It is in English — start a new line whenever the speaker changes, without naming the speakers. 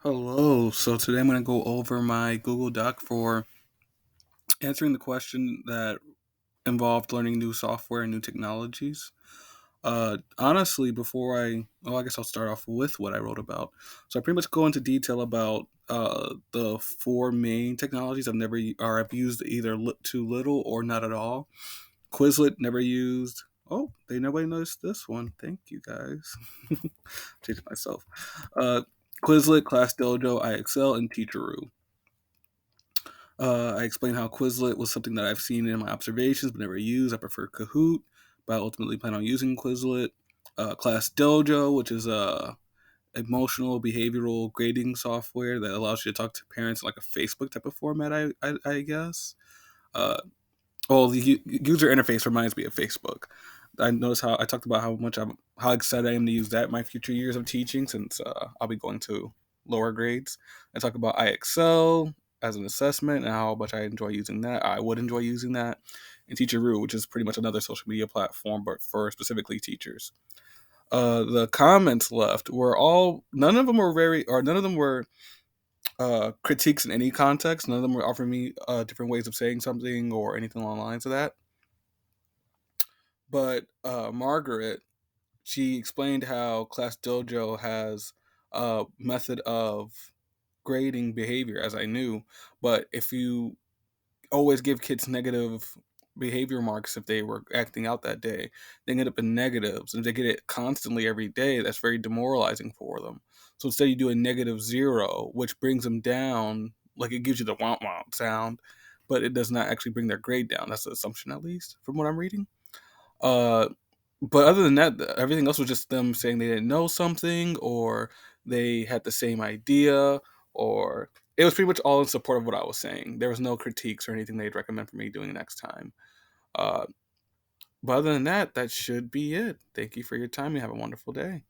Hello. So today I'm going to go over my Google Doc for answering the question that involved learning new software and new technologies. Honestly, I guess I'll start off with what I wrote about. So I pretty much go into detail about the four main technologies I've used either too little or not at all. Quizlet never used. Oh, nobody noticed this one. Thank you guys. Changed myself. Uh, Quizlet, Class Dojo, IXL, and Teacheroo. I explained how Quizlet was something that I've seen in my observations but never used. I prefer Kahoot, but I ultimately plan on using Quizlet. Class Dojo, which is a emotional behavioral grading software that allows you to talk to parents in like a Facebook type of format. I guess. Uh, the user interface reminds me of Facebook. I noticed how I talked about how excited I am to use that in my future years of teaching since I'll be going to lower grades. I talk about IXL as an assessment and how much I enjoy using that. I would enjoy using that. And Teacheroo, which is pretty much another social media platform, but for specifically teachers. The comments left were all none of them were critiques in any context. None of them were offering me different ways of saying something or anything along the lines of that. But Margaret, she explained how Class Dojo has a method of grading behavior, as I knew. But if you always give kids negative behavior marks if they were acting out that day, they end up in negatives. And if they get it constantly every day, that's very demoralizing for them. So instead, you do a -0, which brings them down. Like it gives you the womp womp sound, but it does not actually bring their grade down. That's the assumption, at least, from what I'm reading. Uh, but other than that, everything else was just them saying they didn't know something or they had the same idea, or it was pretty much all in support of what I was saying. There was no critiques or anything they'd recommend for me doing next time. Uh, but other than that, that should be it. Thank you for your time. You have a wonderful day.